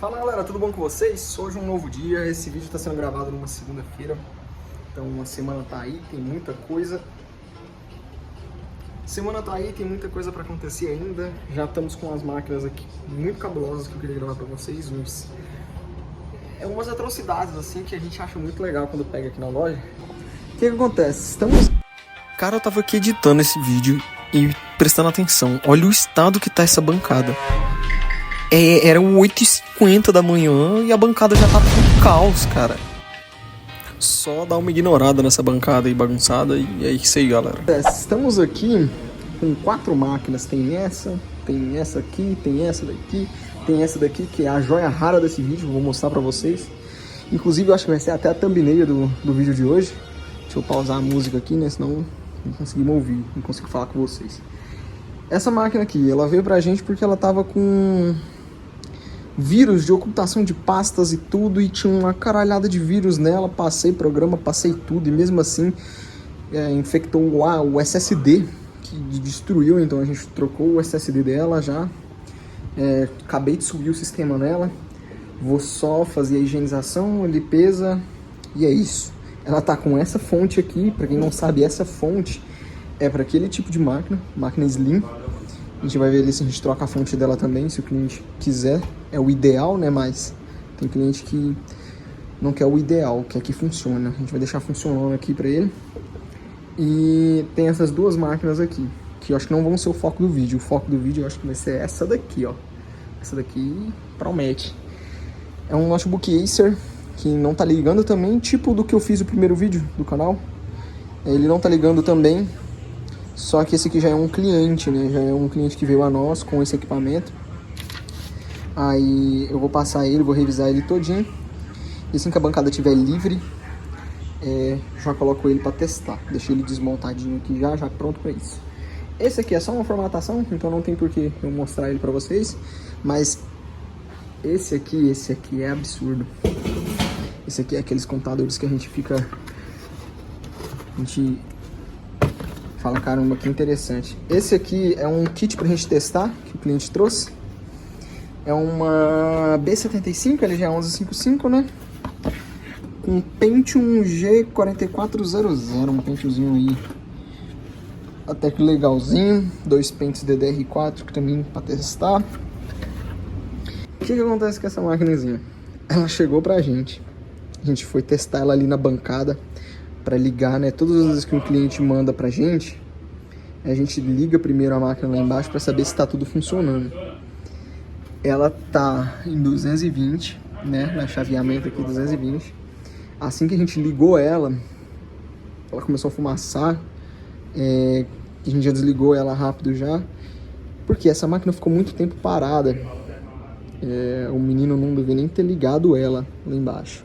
Fala galera, tudo bom com vocês? Hoje é um novo dia, esse vídeo está sendo gravado numa segunda-feira, então a semana tá aí, tem muita coisa. Tem muita coisa para acontecer ainda. Já estamos com as máquinas aqui muito cabulosas que eu queria gravar para vocês. Umas atrocidades assim que a gente acha muito legal quando pega aqui na loja. O que acontece? Cara, eu tava aqui editando esse vídeo e prestando atenção. Olha o estado que tá essa bancada. Eram 8h50 da manhã e a bancada já tava com caos, cara. Só dar uma ignorada nessa bancada aí bagunçada e é isso aí, galera. Estamos aqui com 4 máquinas. Tem essa aqui, tem essa daqui, tem essa daqui que é a joia rara desse vídeo. Vou mostrar pra vocês. Inclusive eu acho que vai ser até a thumbnail do vídeo de hoje. Deixa eu pausar a música aqui, né? Senão não conseguimos ouvir, não consigo falar com vocês. Essa máquina aqui, ela veio pra gente porque ela tava com vírus de ocultação de pastas e tudo, e tinha uma caralhada de vírus nela. Passei programa, passei tudo, e mesmo assim infectou o SSD, que destruiu. Então a gente trocou o SSD dela já. Acabei de subir o sistema nela. Vou só fazer a higienização, limpeza, e é isso. Ela tá com essa fonte aqui. Pra quem não sabe, essa fonte é para aquele tipo de máquina Slim. A gente vai ver ali se a gente troca a fonte dela também, se o cliente quiser. É o ideal, né? Mas tem cliente que não quer o ideal, quer que funcione. A gente vai deixar funcionando aqui pra ele. E tem essas duas máquinas aqui, que eu acho que não vão ser o foco do vídeo. O foco do vídeo eu acho que vai ser essa daqui, ó. Essa daqui promete. É um notebook Acer que não tá ligando também, tipo do que eu fiz o primeiro vídeo do canal. Ele não tá ligando também. Só que esse aqui já é um cliente, né? Já é um cliente que veio a nós com esse equipamento. Aí eu vou passar ele, vou revisar ele todinho. E assim que a bancada estiver livre, já coloco ele para testar. Deixei ele desmontadinho aqui já pronto para isso. Esse aqui é só uma formatação, então não tem por que eu mostrar ele para vocês. Mas esse aqui é absurdo. Esse aqui é aqueles computadores que a gente fala, caramba, que interessante. Esse aqui é um kit pra gente testar, que o cliente trouxe. É uma B75, ele já é 1155, né? Com Pentium G4400, um Pentiumzinho aí até que legalzinho. 2 pentes DDR4 que também pra testar. O que acontece com essa maquinazinha? Ela chegou pra gente. A gente foi testar ela ali na bancada para ligar, né? Todas as vezes que um cliente manda pra gente, a gente liga primeiro a máquina lá embaixo para saber se tá tudo funcionando. Ela tá em 220, né? Na chaveamento aqui 220. Assim que a gente ligou ela começou a fumaçar. A gente já desligou ela rápido já, porque essa máquina ficou muito tempo parada. O menino não devia nem ter ligado ela lá embaixo.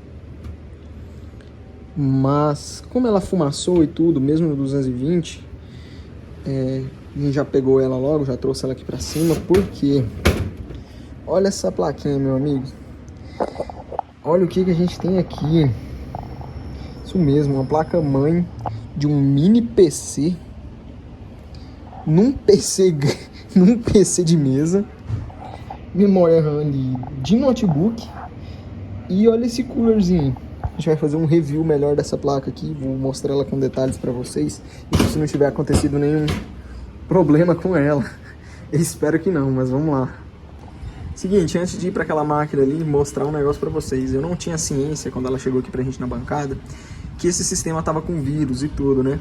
Mas como ela fumaçou e tudo, mesmo no 220, a gente já pegou ela logo, já trouxe ela aqui pra cima, porque olha essa plaquinha, meu amigo. Olha o que a gente tem aqui. Isso mesmo, uma placa mãe de um mini PC num PC de mesa, memória RAM ali de notebook, e olha esse coolerzinho. A gente vai fazer um review melhor dessa placa aqui, vou mostrar ela com detalhes pra vocês, e se não tiver acontecido nenhum problema com ela. Eu espero que não, mas vamos lá. Seguinte, antes de ir pra aquela máquina ali, mostrar um negócio pra vocês. Eu não tinha ciência, quando ela chegou aqui pra gente na bancada, que esse sistema tava com vírus e tudo, né?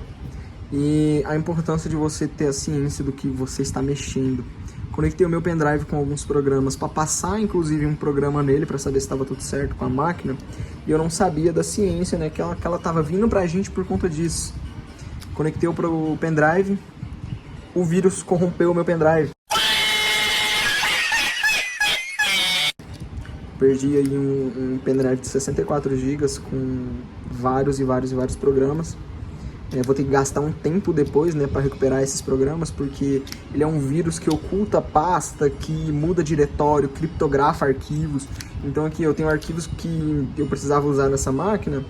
E a importância de você ter a ciência do que você está mexendo. Conectei o meu pendrive com alguns programas para passar, inclusive, um programa nele para saber se estava tudo certo com a máquina. E eu não sabia da ciência, né? Que ela tava vindo pra gente por conta disso. Conectei o pendrive, o vírus corrompeu o meu pendrive. Perdi aí um pendrive de 64 GB com vários programas. Vou ter que gastar um tempo depois, né, para recuperar esses programas, porque ele é um vírus que oculta pasta, que muda diretório, criptografa arquivos. Então aqui eu tenho arquivos que eu precisava usar nessa máquina,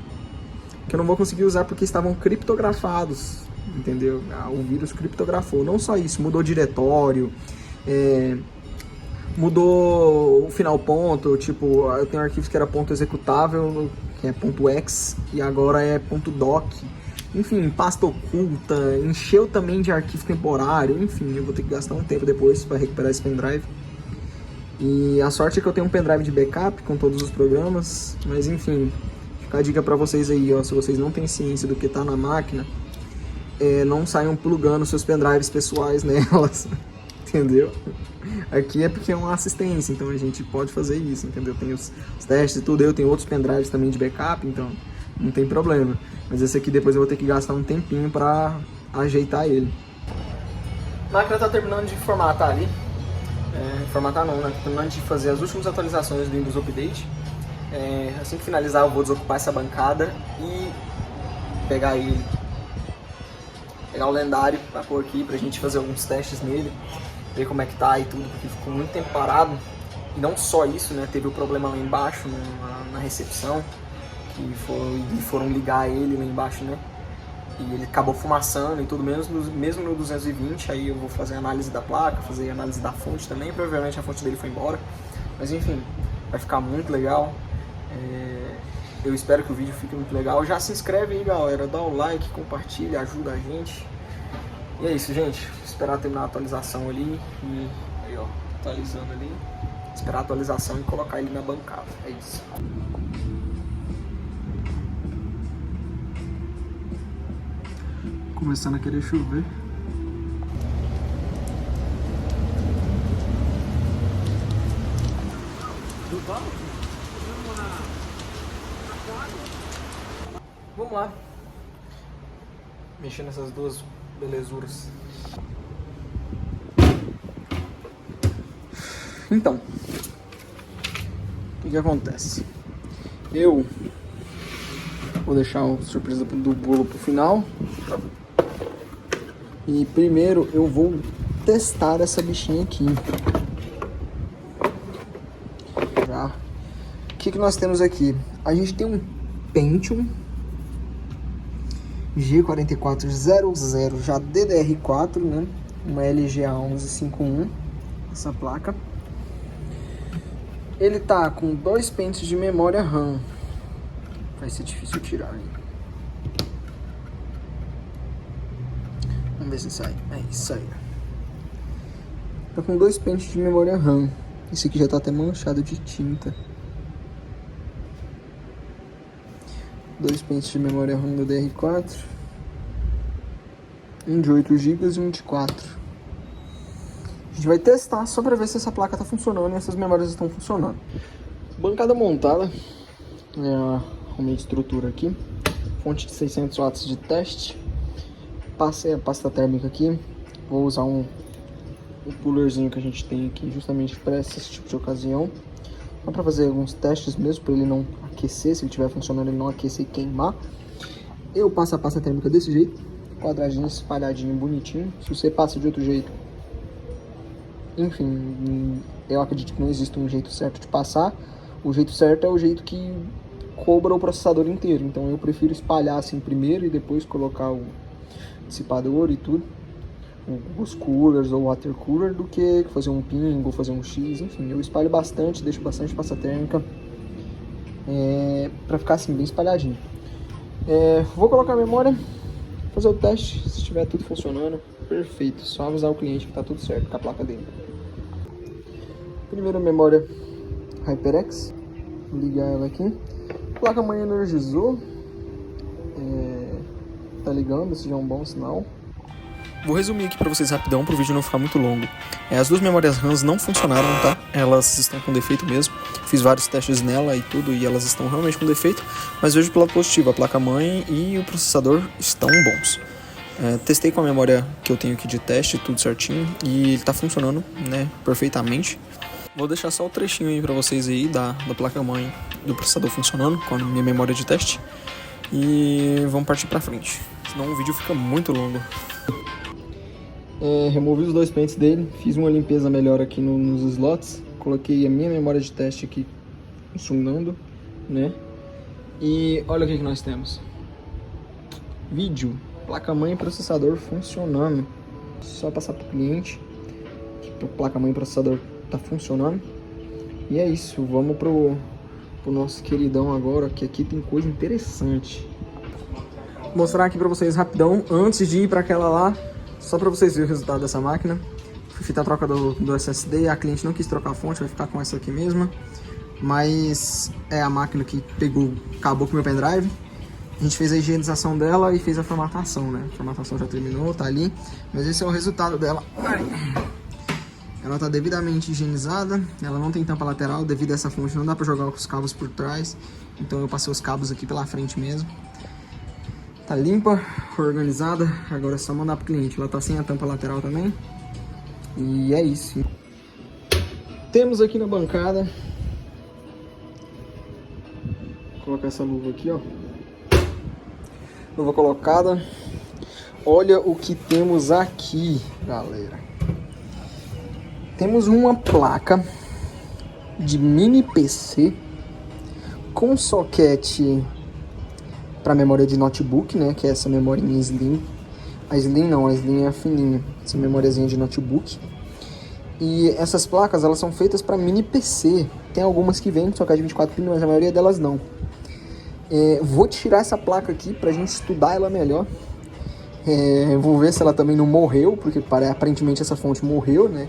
que eu não vou conseguir usar porque estavam criptografados, entendeu? O vírus criptografou. Não só isso, mudou diretório, Mudou o final ponto, tipo, eu tenho arquivos que era ponto executável, que é ponto .exe, e agora é ponto .doc. Enfim, pasta oculta, encheu também de arquivo temporário, enfim, eu vou ter que gastar um tempo depois para recuperar esse pendrive. E a sorte é que eu tenho um pendrive de backup com todos os programas, mas enfim, fica a dica para vocês aí, ó, se vocês não têm ciência do que tá na máquina, não saiam plugando seus pendrives pessoais nelas, entendeu? Aqui é porque é uma assistência, então a gente pode fazer isso, entendeu? Tem os testes e tudo, eu tenho outros pendrives também de backup, então não tem problema. Mas esse aqui depois eu vou ter que gastar um tempinho pra ajeitar ele. A máquina tá terminando de formatar ali. Formatar não, né? Tá terminando de fazer as últimas atualizações do Windows Update. Assim que finalizar eu vou desocupar essa bancada e pegar ele. Pegar o lendário pra pôr aqui, pra gente fazer alguns testes nele. Ver como é que tá e tudo, porque ficou muito tempo parado. E não só isso, né? Teve o problema lá embaixo, na recepção, que foram ligar ele lá embaixo, né? E ele acabou fumaçando e tudo, mesmo no 220. Aí eu vou fazer análise da placa, fazer análise da fonte também. Provavelmente a fonte dele foi embora. Mas enfim, vai ficar muito legal. Eu espero que o vídeo fique muito legal. Já se inscreve aí, galera, dá o like, compartilha, ajuda a gente. E é isso, gente. Esperar terminar a atualização ali e aí, ó, atualizando ali. Esperar a atualização e colocar ele na bancada. É isso. Começando a querer chover. Vamos lá. Mexer nessas duas belezuras. Então, o que acontece? Eu vou deixar a surpresa do bolo pro final. E primeiro eu vou testar essa bichinha aqui. Já. O que nós temos aqui? A gente tem um Pentium G4400 já DDR4, né? Uma LGA 1151, essa placa. Ele tá com 2 pentes de memória RAM. Vai ser difícil tirar ali. Vamos ver se sai. É isso aí. Tá com 2 pentes de memória RAM. Esse aqui já tá até manchado de tinta. 2 pentes de memória RAM do DR4. Um de 8 GB e um de 4. A gente vai testar só para ver se essa placa tá funcionando e essas memórias estão funcionando. Bancada montada. A minha estrutura aqui. Fonte de 600 watts de teste. Passei a pasta térmica aqui. Vou usar um coolerzinho que a gente tem aqui justamente para esse tipo de ocasião. Só para fazer alguns testes mesmo, para ele não aquecer. Se ele estiver funcionando, ele não aquecer e queimar. Eu passo a pasta térmica desse jeito. Quadradinho, espalhadinho, bonitinho. Se você passa de outro jeito, enfim, eu acredito que não existe um jeito certo de passar. O jeito certo é o jeito que cobra o processador inteiro. Então eu prefiro espalhar assim primeiro e depois colocar o dissipador e tudo, os coolers ou water cooler, do que fazer um pingo, fazer um X. Enfim, eu espalho bastante, deixo bastante pasta térmica pra ficar assim bem espalhadinho. Vou colocar a memória, fazer o teste. Se estiver tudo funcionando, perfeito. Só avisar o cliente que tá tudo certo com a placa dele. Primeira memória HyperX, vou ligar ela aqui. A placa-mãe energizou, tá ligando, esse já é um bom sinal. Vou resumir aqui pra vocês rapidão, pro vídeo não ficar muito longo. As duas memórias RAM não funcionaram, tá? Elas estão com defeito mesmo. Fiz vários testes nela e tudo, e elas estão realmente com defeito. Mas vejo pelo lado positivo, a placa-mãe e o processador estão bons. Testei com a memória que eu tenho aqui de teste, tudo certinho, e ele tá funcionando, né, perfeitamente. Vou deixar só o trechinho aí pra vocês aí da placa-mãe do processador funcionando com a minha memória de teste. E vamos partir pra frente, senão o vídeo fica muito longo. Removi os 2 pentes dele, fiz uma limpeza melhor aqui nos slots. Coloquei a minha memória de teste aqui funcionando, né? E olha o que nós temos. Vídeo, placa-mãe e processador funcionando. Só passar pro cliente que a placa-mãe e o processador tá funcionando. E é isso, vamos pro nosso queridão agora, que aqui tem coisa interessante. Vou mostrar aqui pra vocês rapidão, antes de ir pra aquela lá, só pra vocês verem o resultado dessa máquina. Fui fitar a troca do SSD, a cliente não quis trocar a fonte, vai ficar com essa aqui mesmo. Mas é a máquina que acabou com o meu pendrive. A gente fez a higienização dela e fez a formatação, né? A formatação já terminou, tá ali. Mas esse é o resultado dela. Ela tá devidamente higienizada, ela não tem tampa lateral, devido a essa fonte não dá pra jogar os cabos por trás. Então eu passei os cabos aqui pela frente mesmo. Tá limpa, organizada, agora é só mandar pro cliente. Ela tá sem a tampa lateral também. E é isso. Temos aqui na bancada. Vou colocar essa luva aqui, ó. Luva colocada. Olha o que temos aqui, galera. Temos uma placa de mini PC com soquete para memória de notebook, né? Que é essa memória Slim. A Slim não, a Slim é a fininha. Essa memóriazinha de notebook. E essas placas, elas são feitas para mini PC. Tem algumas que vêm com soquete de 24 pins, mas a maioria delas não. Vou tirar essa placa aqui pra gente estudar ela melhor. Vou ver se ela também não morreu, porque aparentemente essa fonte morreu, né?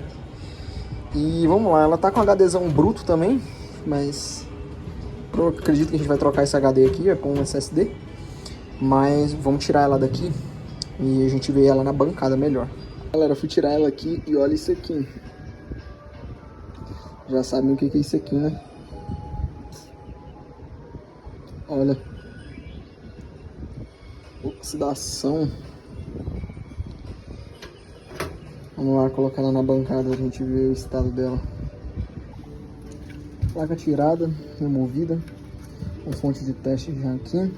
E vamos lá, ela tá com HDzão bruto também, mas eu acredito que a gente vai trocar esse HD aqui com um SSD. Mas vamos tirar ela daqui e a gente vê ela na bancada melhor. Galera, eu fui tirar ela aqui e olha isso aqui. Já sabem o que é isso aqui, né? Olha. Oxidação. Vamos lá colocar ela na bancada, a gente vê o estado dela. Placa tirada, removida. Com fonte de teste já aqui.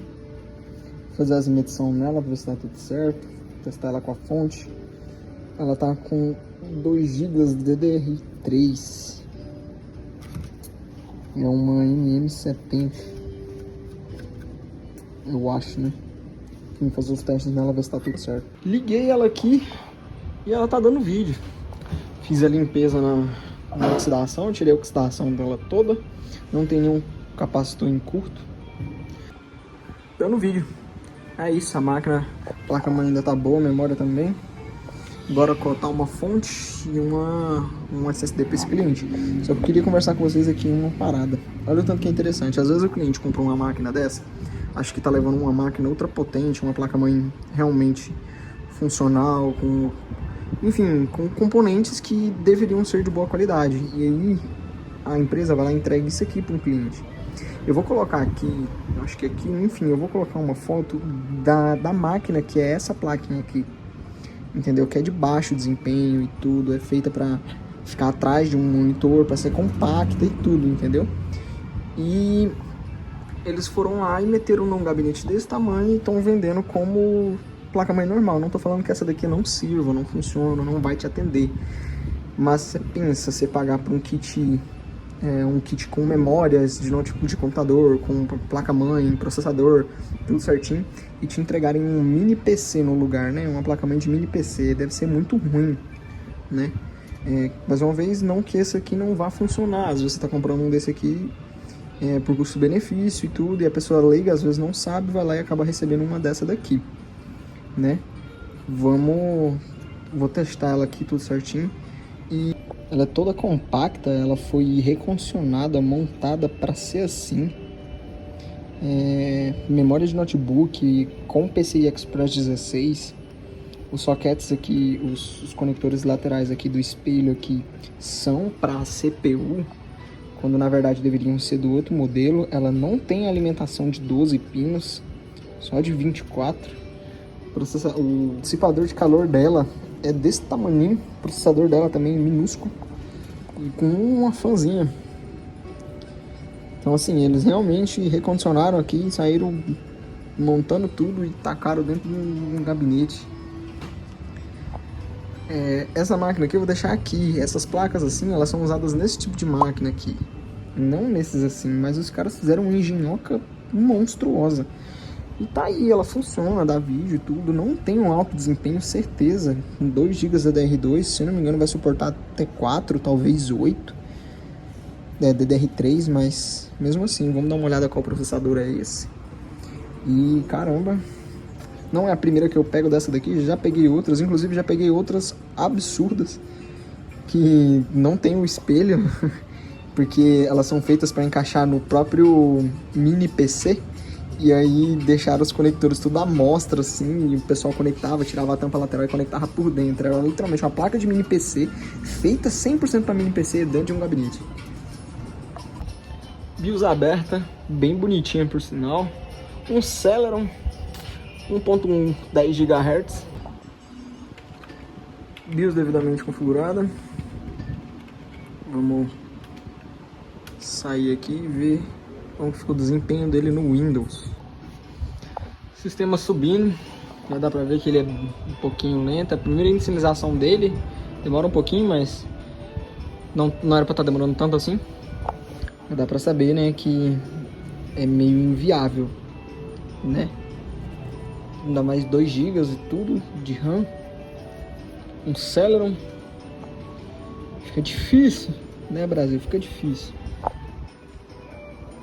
Fazer as medições nela para ver se tá tudo certo. Testar ela com a fonte. Ela tá com 2 GB de DDR3. É uma MM70. Eu acho, né? Vamos fazer os testes nela, ver se tá tudo certo. Liguei ela aqui e ela tá dando vídeo. Fiz a limpeza na oxidação, tirei a oxidação dela toda. Não tem nenhum capacitor em curto. Dando vídeo. É isso, a máquina, a placa-mãe ainda tá boa, a memória também. Bora cotar uma fonte e um SSD para esse cliente. Só que eu queria conversar com vocês aqui em uma parada. Olha o tanto que é interessante. Às vezes o cliente compra uma máquina dessa, acho que tá levando uma máquina ultra potente, uma placa-mãe realmente funcional, com componentes que deveriam ser de boa qualidade. E aí a empresa vai lá e entrega isso aqui para um cliente. Eu vou colocar aqui, acho que aqui, enfim, eu vou colocar uma foto da máquina, que é essa plaquinha aqui. Entendeu? Que é de baixo desempenho e tudo, é feita para ficar atrás de um monitor, para ser compacta e tudo, entendeu? E eles foram lá e meteram num gabinete desse tamanho e estão vendendo como placa-mãe normal. Não tô falando que essa daqui não sirva, não funciona, não vai te atender. Mas você pensa, você pagar por um kit com memórias de notebook, de computador, com placa-mãe, processador, tudo certinho, e te entregarem um mini PC no lugar, né? Uma placa-mãe de mini PC, deve ser muito ruim, né? Mas uma vez, não que esse aqui não vá funcionar. Às vezes você tá comprando um desse aqui por custo-benefício e tudo, e a pessoa leiga às vezes não sabe, vai lá e acaba recebendo uma dessa daqui, né? Vou testar ela aqui tudo certinho. E ela é toda compacta, ela foi recondicionada, montada para ser assim. Memória de notebook com PCI Express 16. Os sockets aqui, os conectores laterais aqui do espelho aqui são para CPU, quando na verdade deveriam ser do outro modelo. Ela não tem alimentação de 12 pinos, só de 24. O dissipador de calor dela é desse tamanho, o processador dela também é minúsculo e com uma fãzinha. Então assim, eles realmente recondicionaram aqui, saíram montando tudo e tacaram dentro de um gabinete. Essa máquina aqui eu vou deixar aqui. Essas placas assim, elas são usadas nesse tipo de máquina aqui, não nesses assim, mas os caras fizeram uma engenhoca monstruosa. E tá aí, ela funciona, dá vídeo e tudo, não tem um alto desempenho, certeza. Com 2 GB DDR2, se não me engano vai suportar até 4, talvez 8. DDR3, mas mesmo assim, vamos dar uma olhada qual processador é esse. E caramba, não é a primeira que eu pego dessa daqui, já peguei outras, inclusive já peguei outras absurdas que não tem o espelho, porque elas são feitas para encaixar no próprio mini PC, e aí deixaram os conectores tudo à mostra assim, e o pessoal conectava, tirava a tampa lateral e conectava por dentro. Era literalmente uma placa de mini PC feita 100% para mini PC dentro de um gabinete. BIOS aberta, bem bonitinha por sinal. Um Celeron 1.1 10 GHz. BIOS devidamente configurada. Vamos sair aqui e ver como ficou o desempenho dele no Windows. Sistema subindo. Já dá pra ver que ele é um pouquinho lento. A primeira inicialização dele demora um pouquinho, mas não era pra estar demorando tanto assim. Já dá pra saber, né, que é meio inviável, né? Ainda mais 2 GB e tudo de RAM. Um Celeron. Fica difícil, né, Brasil? Fica difícil.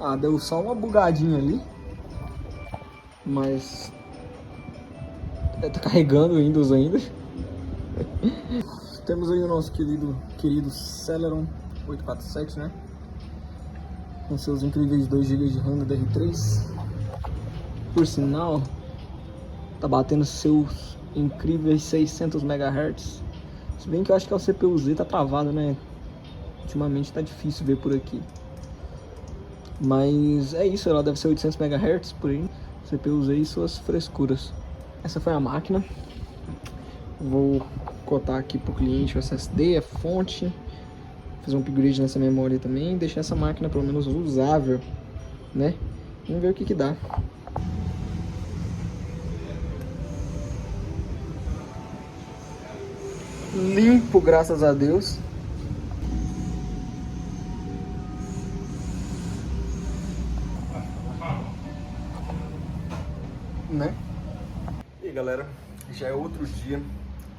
Ah, deu só uma bugadinha ali. Mas tá carregando o Windows ainda. Temos aí o nosso querido Celeron 847, né? Com seus incríveis 2 GB de RAM DDR3. Por sinal, tá batendo seus incríveis 600 MHz. Se bem que eu acho que o CPU-Z tá travado, né? Ultimamente tá difícil ver por aqui. Mas é isso, ela deve ser 800 MHz por aí. CPU-Z e suas frescuras. Essa foi a máquina. Vou cotar aqui pro cliente o SSD, a fonte. Fazer um upgrade nessa memória também. Deixar essa máquina pelo menos usável, né? Vamos ver o que dá. Limpo, graças a Deus. Né? E aí, galera, já é outro dia.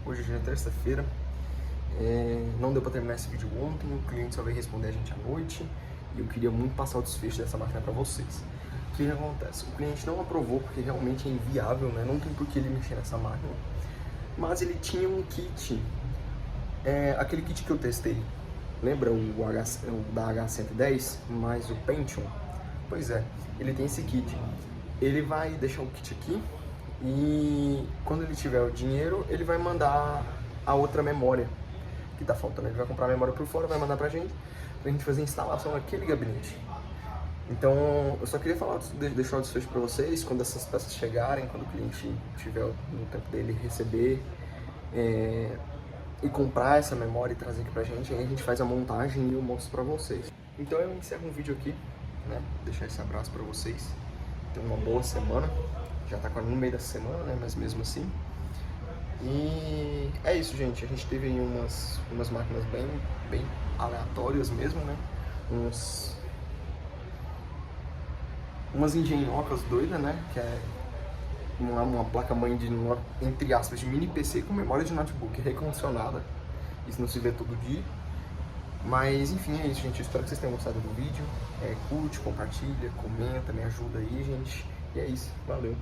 Hoje já é terça-feira. Não deu pra terminar esse vídeo ontem. O cliente só veio responder a gente à noite. E eu queria muito passar o desfecho dessa máquina pra vocês. O que acontece? O cliente não aprovou porque realmente é inviável, né? Não tem por que ele mexer nessa máquina. Mas ele tinha um kit. Aquele kit que eu testei. Lembra o da H110 mais o Pentium? Pois é, ele tem esse kit. Ele vai deixar o kit aqui e quando ele tiver o dinheiro, ele vai mandar a outra memória que tá faltando. Ele vai comprar a memória por fora, vai mandar pra gente fazer a instalação naquele gabinete. Então, eu só queria deixar o desfecho pra vocês, quando essas peças chegarem, quando o cliente tiver no tempo dele receber e comprar essa memória e trazer aqui pra gente, aí a gente faz a montagem e eu mostro pra vocês. Então eu encerro um vídeo aqui, né? Deixar esse abraço pra vocês. Tenham uma boa semana. Já tá quase no meio da semana, né? Mas mesmo assim. E é isso, gente. A gente teve aí umas máquinas bem aleatórias mesmo, né? Umas engenhocas doidas, né? Que é uma placa-mãe de, entre aspas, de mini PC com memória de notebook recondicionada. Isso não se vê todo dia. Mas enfim, é isso, gente. Eu espero que vocês tenham gostado do vídeo. Curte, compartilha, comenta, me ajuda aí, gente. E é isso. Valeu.